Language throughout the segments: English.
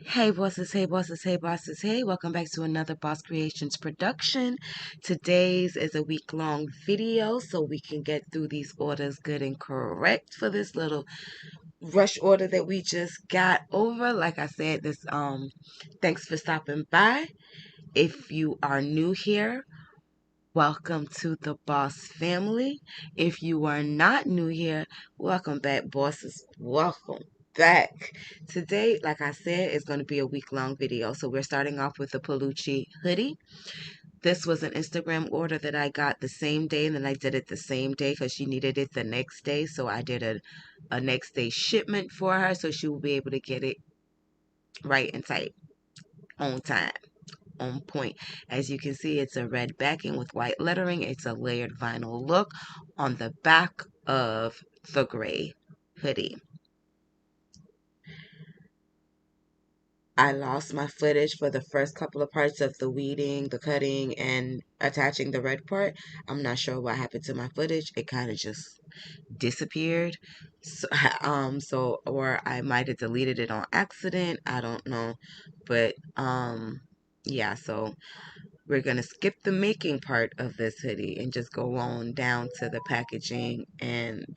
Hey bosses, hey bosses, hey bosses, hey, welcome back to another DaBawseKreationz production. Today's is a week-long video so we can get through these orders good and correct for this little rush order that we just got over. Like I said, thanks for stopping by. If you are new here, welcome to the Boss family. If you are not new here, welcome back, bosses. Welcome back. Today, like I said, is going to be a week-long video. So we're starting off with the Pelucci hoodie. This was an Instagram order that I got the same day, and then I did it the same day because she needed it the next day. So I did a next day shipment for her so she will be able to get it right and tight on time. On point. As you can see, it's a red backing with white lettering. It's a layered vinyl look on the back of the gray hoodie. I lost my footage for the first couple of parts of the weeding, the cutting, and attaching the red part. I'm not sure what happened to my footage. It kind of just disappeared. So, or I might have deleted it on accident. I don't know. But, yeah, so we're going to skip the making part of this hoodie and just go on down to the packaging and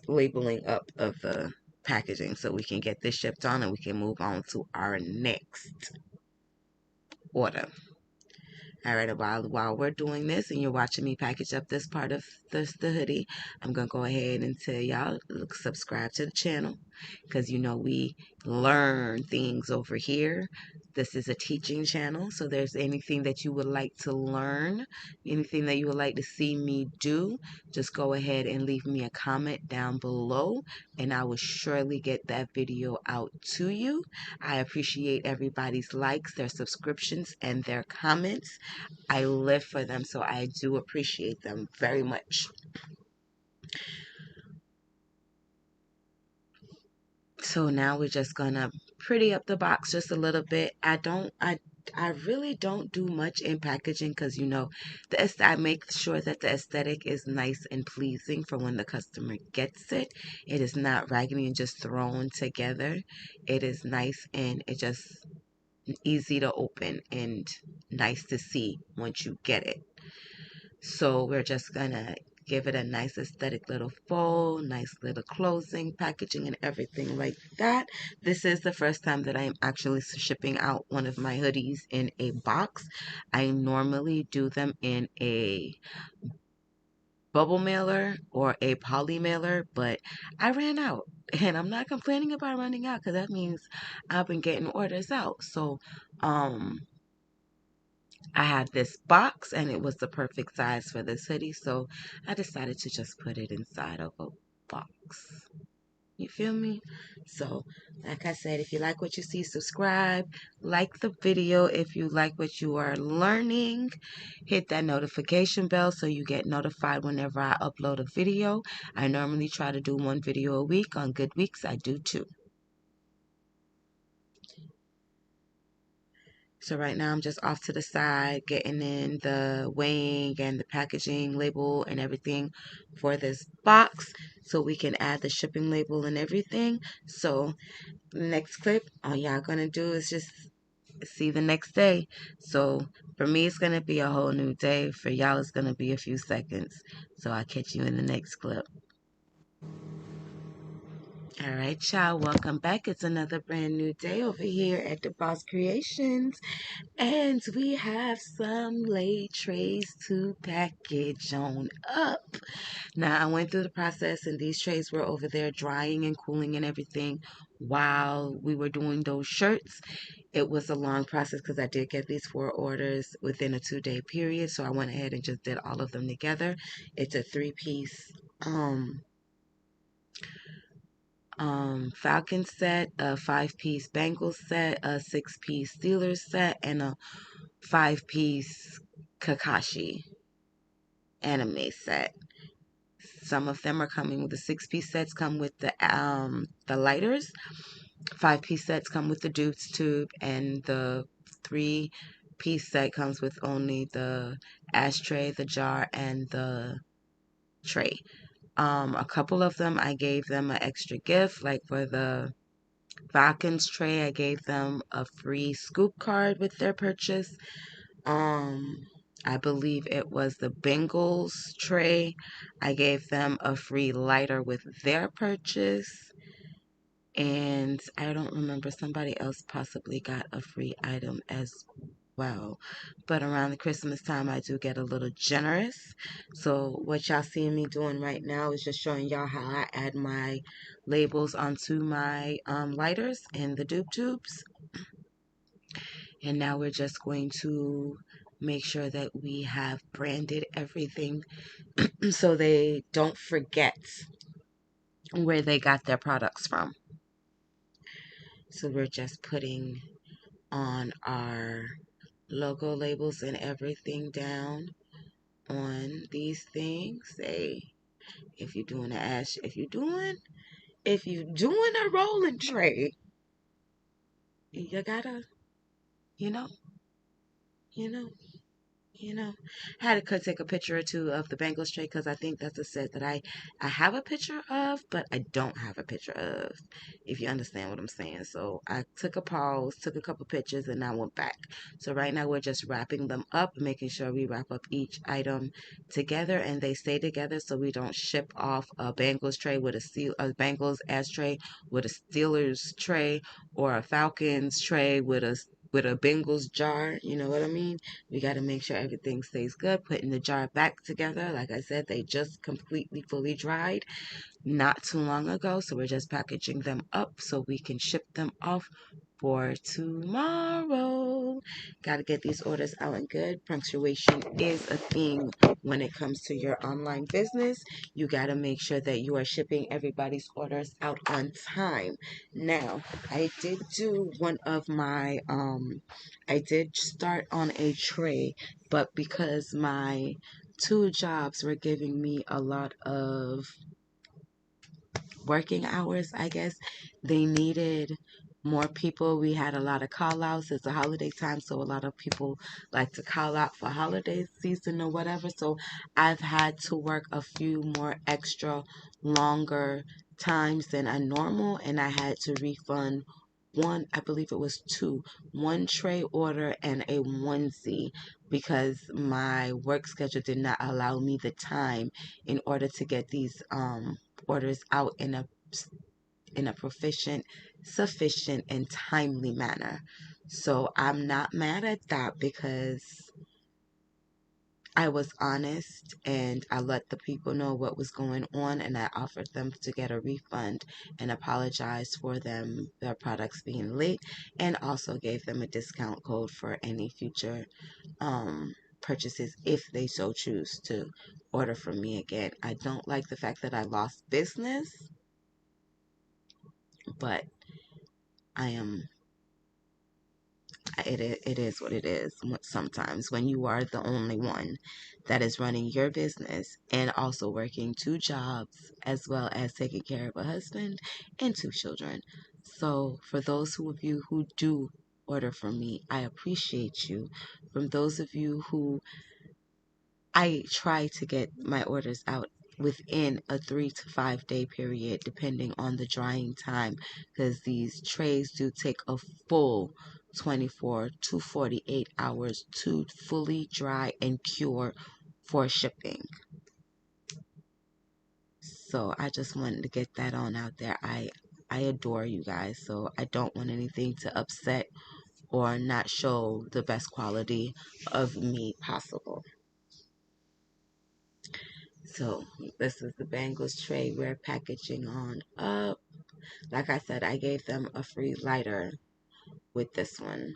labeling up of the packaging so we can get this shipped on and we can move on to our next order. All right, while we're doing this and you're watching me package up this part of the hoodie, I'm going to go ahead and tell y'all, subscribe to the channel because you know we learn things over here. This is a teaching channel, so there's anything that you would like to learn, anything that you would like to see me do, just go ahead and leave me a comment down below and I will surely get that video out to you. I appreciate everybody's likes, their subscriptions, and their comments. I live for them, so I do appreciate them very much. So now we're just gonna pretty up the box just a little bit. I really don't do much in packaging because you know I make sure that the aesthetic is nice and pleasing for when the customer gets it. It is not raggedy and just thrown together. It is nice and it just easy to open and nice to see once you get it. So we're just gonna give it a nice aesthetic little fold, nice little closing, packaging, and everything like that. This is the first time that I am actually shipping out one of my hoodies in a box. I normally do them in a bubble mailer or a poly mailer, but I ran out. And I'm not complaining about running out because that means I've been getting orders out. So, I had this box and it was the perfect size for this hoodie, so I decided to just put it inside of a box. You feel me? So, like I said, if you like what you see, subscribe, like the video if you like what you are learning, hit that notification bell so you get notified whenever I upload a video. I normally try to do one video a week. On good weeks, I do two. So right now I'm just off to the side getting in the weighing and the packaging label and everything for this box so we can add the shipping label and everything. So next clip, all y'all gonna do is just see the next day. So for me it's gonna be a whole new day. For y'all it's gonna be a few seconds. So I'll catch you in the next clip. All right, y'all, welcome back. It's another brand new day over here at DaBawseKreationz. And we have some laid trays to package on up. Now, I went through the process and these trays were over there drying and cooling and everything while we were doing those shirts. It was a long process because I did get these 4 orders within a 2-day period. So I went ahead and just did all of them together. It's a 3-piece Falcon set, a 5-piece Bengals set, a 6-piece Steelers set, and a 5-piece Kakashi anime set. Some of them are coming with the 6-piece sets come with the lighters. 5-piece sets come with the dupes tube, and the 3-piece set comes with only the ashtray, the jar, and the tray. A couple of them I gave them an extra gift, like for the Falcons tray, I gave them a free scoop card with their purchase. I believe it was the Bengals tray. I gave them a free lighter with their purchase. And I don't remember, somebody else possibly got a free item as well. But around the Christmas time, I do get a little generous. So what y'all seeing me doing right now is just showing y'all how I add my labels onto my lighters and the dupe tubes. And now we're just going to make sure that we have branded everything so they don't forget where they got their products from. So we're just putting on our logo labels and everything down on these things. Say, if you're doing a ash, if you're doing a rolling tray, you gotta, you know, you know. I had to take a picture or two of the Bengals tray because I think that's a set that I have a picture of, but I don't have a picture of, if you understand what I'm saying. So I took a pause, took a couple pictures, and I went back. So right now we're just wrapping them up, making sure we wrap up each item together and they stay together so we don't ship off a Bengals tray with a Bengals ashtray with a Steelers tray or a Falcons tray with a Bengals jar. You know what I mean? We got to make sure everything stays good. Putting the jar back together. Like I said, they just completely fully dried not too long ago. So we're just packaging them up so we can ship them off for tomorrow. Got to get these orders out and good. Punctuation is a thing when it comes to your online business. You got to make sure that you are shipping everybody's orders out on time. Now, I did do one of my, I did start on a tray, but because my two jobs were giving me a lot of working hours, I guess. They needed more people. We had a lot of call outs. It's a holiday time, so a lot of people like to call out for holiday season or whatever. So I've had to work a few more extra longer times than I normal, and I had to refund one, I believe it was two, one tray order and a onesie because my work schedule did not allow me the time in order to get these orders out in a proficient, sufficient, and timely manner. So I'm not mad at that because I was honest and I let the people know what was going on and I offered them to get a refund and apologize for their products being late and also gave them a discount code for any future purchases if they so choose to order from me again. I don't like the fact that I lost business, but I am it is what it is. Sometimes when you are the only one that is running your business and also working two jobs as well as taking care of a husband and two children. So for those of you who do order from me, I appreciate you. From those of you who, I try to get my orders out within a 3 to 5 day period, depending on the drying time, because these trays do take a full 24 to 48 hours to fully dry and cure for shipping. So I just wanted to get that on out there. I adore you guys, so I don't want anything to upset or not show the best quality of me possible. So this is the Bengals tray we're packaging on up. Like I said, I gave them a free lighter with this one.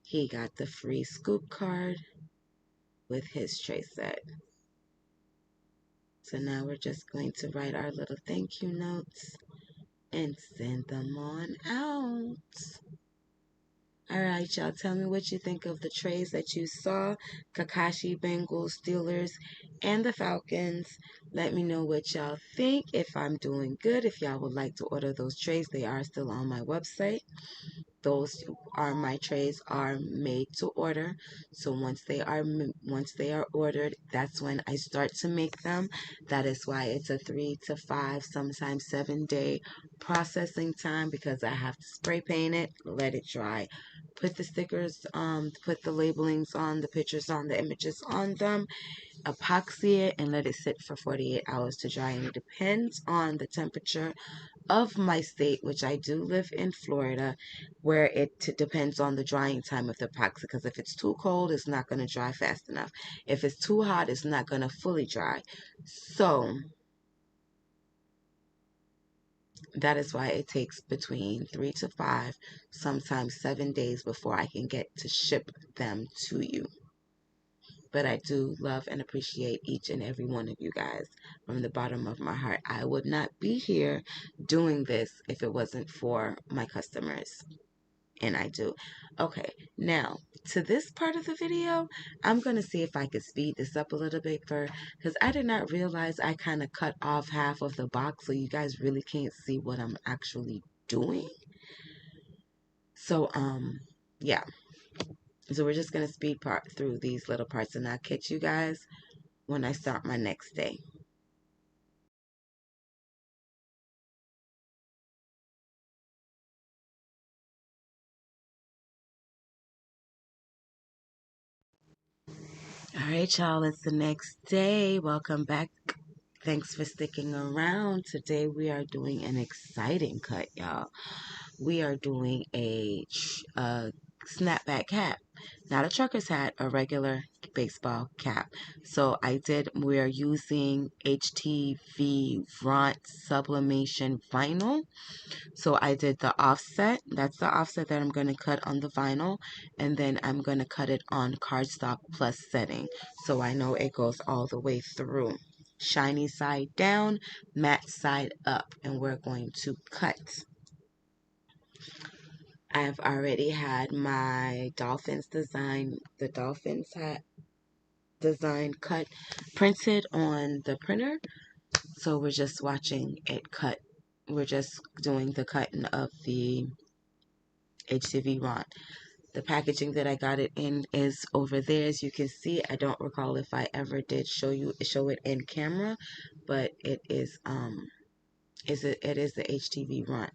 He got the free scoop card with his tray set. So now we're just going to write our little thank you notes and send them on out. All right, y'all, tell me what you think of the trays that you saw. Kakashi, Bengals, Steelers, and the Falcons. Let me know what y'all think. If I'm doing good, if y'all would like to order those trays, they are still on my website. those are my trays are made to order. So once they are ordered, that's when I start to make them. That is why it's a 3 to 5, sometimes 7 day processing time, because I have to spray paint it, let it dry, put the stickers, put the labelings on, the pictures on, the images on them, epoxy it, and let it sit for 48 hours to dry. And it depends on the temperature of my state, which I do live in Florida, where it depends on the drying time of the epoxy. Because if it's too cold, it's not going to dry fast enough. If it's too hot, it's not going to fully dry. So that is why it takes between 3 to 5, sometimes 7 days before I can get to ship them to you. But I do love and appreciate each and every one of you guys from the bottom of my heart. I would not be here doing this if it wasn't for my customers. And I do. Okay, now to this part of the video, I'm going to see if I could speed this up a little bit because I did not realize I kind of cut off half of the box, so you guys really can't see what I'm actually doing. So, yeah. So we're just going to speed part through these little parts, and I'll catch you guys when I start my next day. All right, y'all, it's the next day. Welcome back. Thanks for sticking around. Today we are doing an exciting cut, y'all. We are doing a snapback hat, not a trucker's hat, a regular baseball cap. So we are using HTV Ront sublimation vinyl. So I did the offset. That's the offset that I'm going to cut on the vinyl. And then I'm going to cut it on cardstock plus setting. So I know it goes all the way through. Shiny side down, matte side up. And we're going to cut. I've already had my dolphins design, the dolphins hat design cut, printed on the printer. So we're just watching it cut. We're just doing the cutting of the HTV Ront. The packaging that I got it in is over there. As you can see, I don't recall if I ever did show it in camera, but it is the HTV Ront.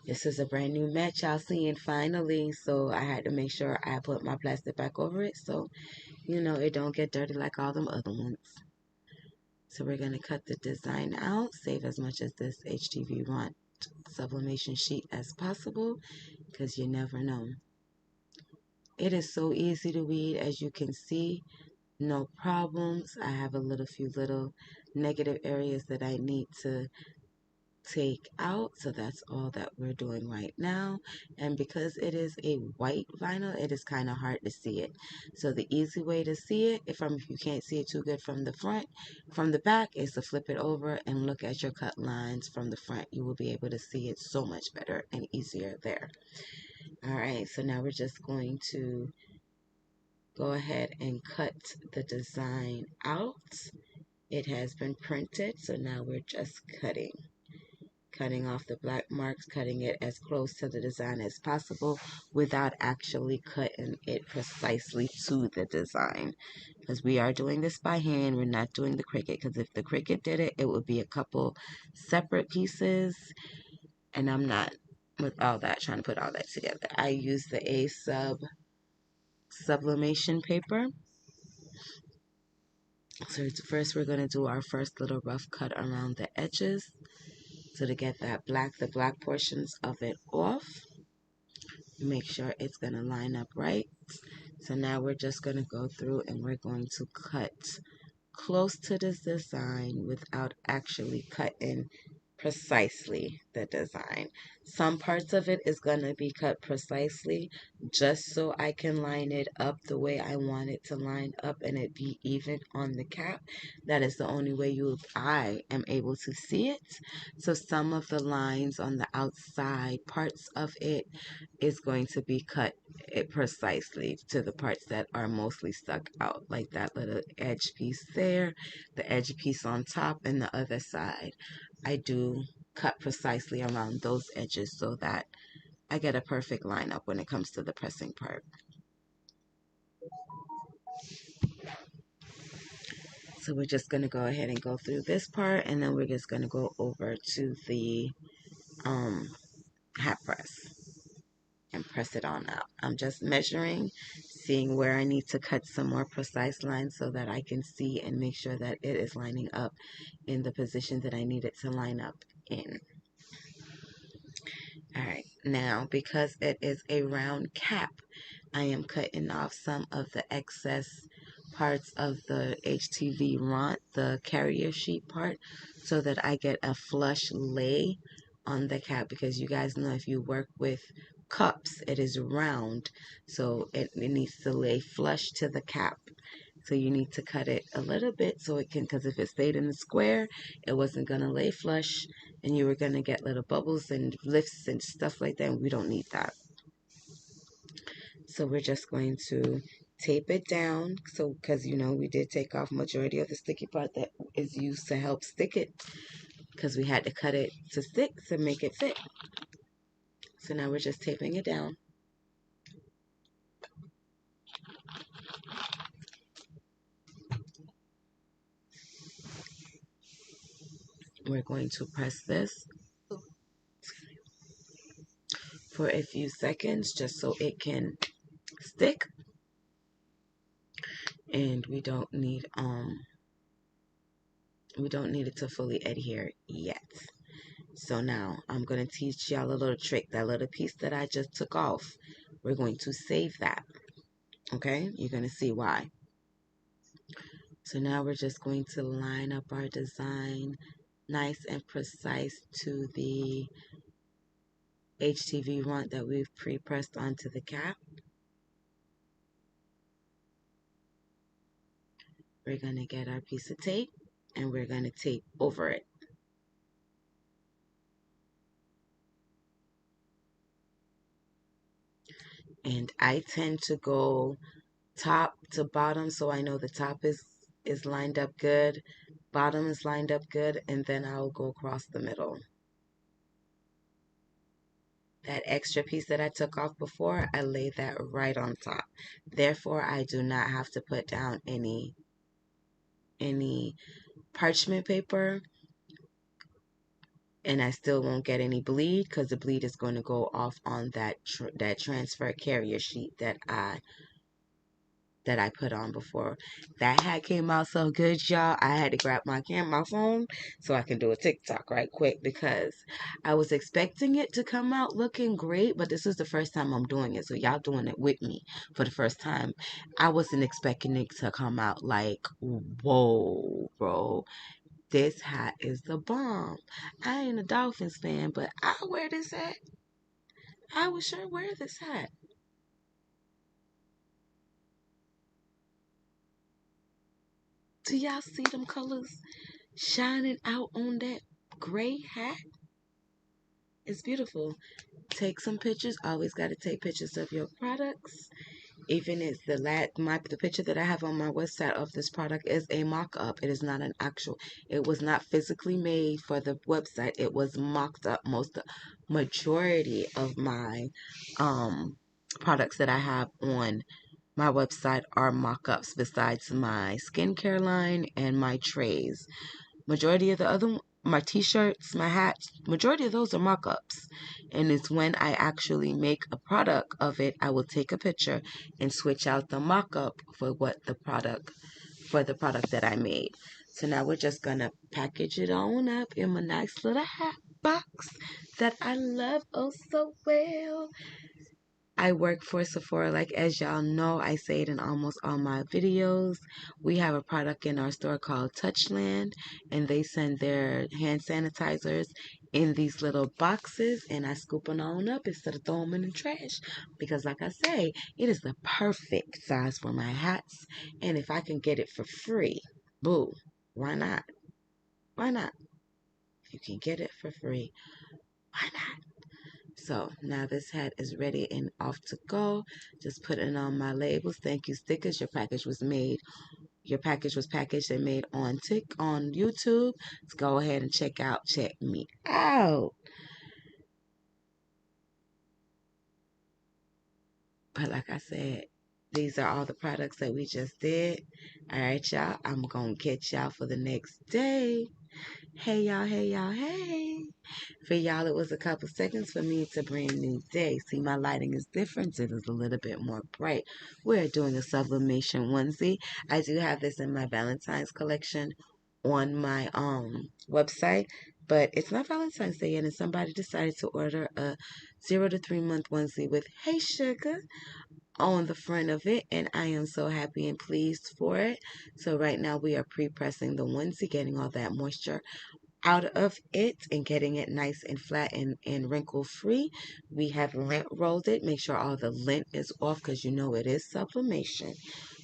This is a brand new match y'all seeing finally, so I had to make sure I put my plastic back over it so it don't get dirty like all them other ones. So we're gonna cut the design out, save as much as this HTV Ront sublimation sheet as possible, because you never know. It is so easy to read, as you can see, no problems. I have a few little negative areas that I need to take out, so that's all that we're doing right now. And because it is a white vinyl, it is kind of hard to see it. So the easy way to see it, if you can't see it too good from the back, is to flip it over and look at your cut lines from the front. You will be able to see it so much better and easier there. All right, so now we're just going to go ahead and cut the design out. It has been printed, so now we're just cutting off the black marks, cutting it as close to the design as possible without actually cutting it precisely to the design. Because we are doing this by hand, we're not doing the Cricut, because if the Cricut did it, it would be a couple separate pieces, and I'm not with all that, trying to put all that together. I use the sublimation paper. So first we're going to do our first little rough cut around the edges. So to get the black portions of it off, make sure it's going to line up right. So now we're just going to go through and we're going to cut close to this design without actually cutting precisely the design. Some parts of it is going to be cut precisely just so I can line it up the way I want it to line up and it be even on the cap. That is the only way I am able to see it. So some of the lines on the outside parts of it is going to be cut precisely to the parts that are mostly stuck out, like that little edge piece there, the edge piece on top, and the other side. I do cut precisely around those edges so that I get a perfect lineup when it comes to the pressing part. So we're just going to go ahead and go through this part, and then we're just going to go over to the hat press and press it on out. I'm just measuring, seeing where I need to cut some more precise lines so that I can see and make sure that it is lining up in the position that I need it to line up in. Alright, now because it is a round cap, I am cutting off some of the excess parts of the HTV Ront, the carrier sheet part, so that I get a flush lay on the cap, because you guys know if you work with cups, it is round, so it needs to lay flush to the cap. So you need to cut it a little bit so it can, because if it stayed in the square, it wasn't going to lay flush and you were going to get little bubbles and lifts and stuff like that. And we don't need that. So we're just going to tape it down. So, because you know, we did take off majority of the sticky part that is used to help stick it, because we had to cut it to stick to make it fit. So now we're just taping it down. We're going to press this for a few seconds just so it can stick. And we don't need it to fully adhere yet. So now I'm going to teach y'all a little trick. That little piece that I just took off, we're going to save that. Okay? You're going to see why. So now we're just going to line up our design nice and precise to the HTV Ront that we've pre-pressed onto the cap. We're going to get our piece of tape and we're going to tape over it. And I tend to go top to bottom, so I know the top is lined up good, bottom is lined up good, and then I'll go across the middle. That extra piece that I took off before, I lay that right on top. Therefore, I do not have to put down any parchment paper, and I still won't get any bleed, because the bleed is going to go off on that transfer carrier sheet that I put on before. That hat came out so good, y'all. I had to grab my phone, so I can do a TikTok right quick, because I was expecting it to come out looking great, but this is the first time I'm doing it, so y'all doing it with me for the first time. I wasn't expecting it to come out like, whoa, bro. This hat is the bomb. I ain't a Dolphins fan, but I'll wear this hat. I would sure wear this hat. Do y'all see them colors shining out on that gray hat? It's beautiful. Take some pictures. Always got to take pictures of your products. Even if the picture that I have on my website of this product is a mock-up. It is not an actual. It was not physically made for the website. It was mocked up. Majority of my products that I have on my website are mock-ups, besides my skincare line and my trays. Majority of the other, my t-shirts, my hats, majority of those are mock-ups. And it's when I actually make a product of it, I will take a picture and switch out the mock-up for the product that I made. So now we're just gonna package it on up in my nice little hat box that I love oh so well. I work for Sephora, like as y'all know, I say it in almost all my videos. We have a product in our store called Touchland, and they send their hand sanitizers in these little boxes, and I scoop them on up instead of throwing them in the trash. Because like I say, it is the perfect size for my hats, and if I can get it for free, boo, why not? Why not? If you can get it for free, why not? So now this hat is ready and off to go. Just putting on my labels. Thank you stickers. Your package was made your package was packaged and made on YouTube. Let's go ahead and check me out. But like I said, these are all the products that we just did. All right, y'all. I'm going to catch y'all for the next day. Hey, y'all. Hey, y'all. Hey. For y'all, it was a couple seconds. For me, it's a brand new day. See, my lighting is different. It is a little bit more bright. We're doing a sublimation onesie. I do have this in my Valentine's collection on my website, but it's not Valentine's Day yet, and somebody decided to order a 0 to 3 month onesie with "Hey Sugar" on the front of it, and I am so happy and pleased for it. So right now we are pre-pressing the onesie, getting all that moisture out of it and getting it nice and flat and wrinkle free. We have lint rolled it. Make sure all the lint is off because you know it is sublimation.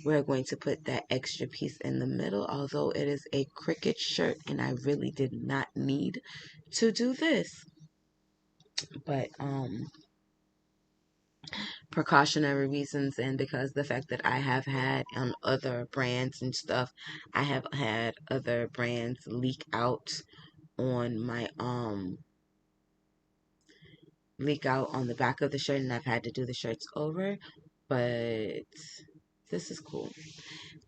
We're going to put that extra piece in the middle, although it is a cricket shirt and I really did not need to do this. But precautionary reasons, and because the fact that I have had on other brands and stuff, I have had other brands leak out on my leak out on the back of the shirt, and I've had to do the shirts over, but this is cool.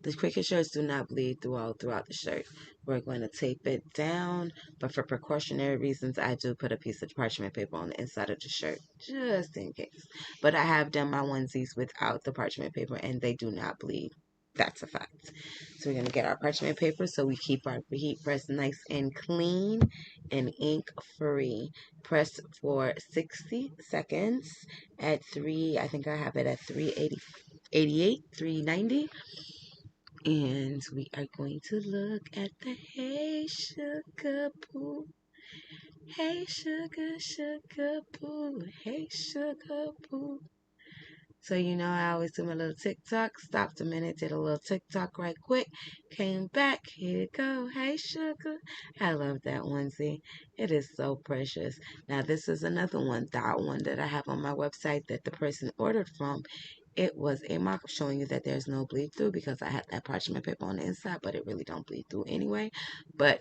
The cricket shirts do not bleed throughout the shirt. We're going to tape it down, but for precautionary reasons, I do put a piece of parchment paper on the inside of the shirt, just in case. But I have done my onesies without the parchment paper, and they do not bleed. That's a fact. So we're going to get our parchment paper so we keep our heat press nice and clean and ink free. Press for 60 seconds at 3, I think I have it at 388, 390. And we are going to look at the "Hey Sugar Boo." Hey Sugar, Sugar Boo. Hey Sugar Boo. So you know I always do my little TikTok. Stopped a minute, did a little TikTok right quick. Came back. Here you go. Hey Sugar. I love that onesie. It is so precious. Now this is another one. That one that I have on my website that the person ordered from. It was a mock-up showing you that there's no bleed through because I had that parchment paper on the inside, but it really don't bleed through anyway. But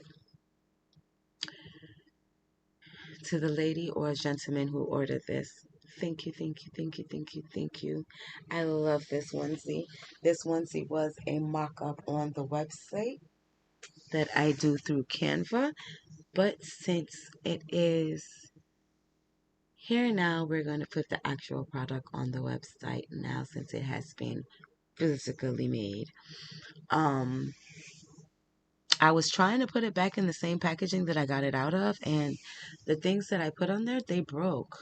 to the lady or gentleman who ordered this, thank you, thank you, thank you, thank you, thank you. I love this onesie. This onesie was a mock-up on the website that I do through Canva, but since it is here now, we're going to put the actual product on the website now since it has been physically made. I was trying to put it back in the same packaging that I got it out of, and the things that I put on there, they broke.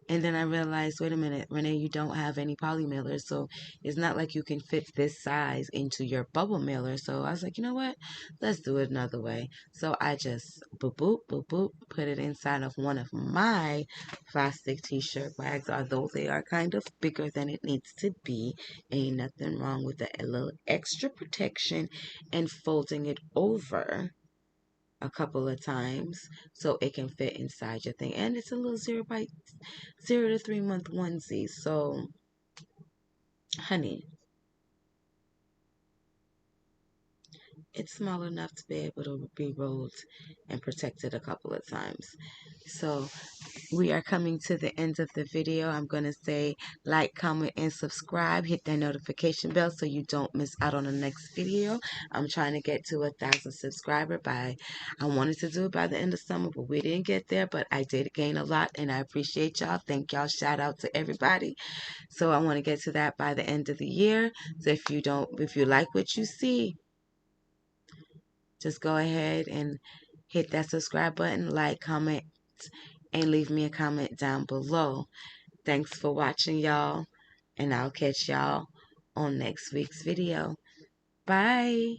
And then I realized, wait a minute, Renee, you don't have any poly mailers, so it's not like you can fit this size into your bubble mailer. So I was like, you know what? Let's do it another way. So I just boop, boop, boop, boop, put it inside of one of my plastic t-shirt bags, although they are kind of bigger than it needs to be. Ain't nothing wrong with a little extra protection and folding it over a couple of times so it can fit inside your thing. And it's a little 0 to 3 month onesie. So, honey, it's small enough to be able to be rolled and protected a couple of times. So we are coming to the end of the video. I'm going to say like, comment, and subscribe. Hit that notification bell so you don't miss out on the next video. I'm trying to get to 1,000 subscribers I wanted to do it by the end of summer, but we didn't get there. But I did gain a lot, and I appreciate y'all. Thank y'all. Shout out to everybody. So I want to get to that by the end of the year. So if you like what you see, just go ahead and hit that subscribe button, like, comment, and leave me a comment down below. Thanks for watching, y'all, and I'll catch y'all on next week's video. Bye.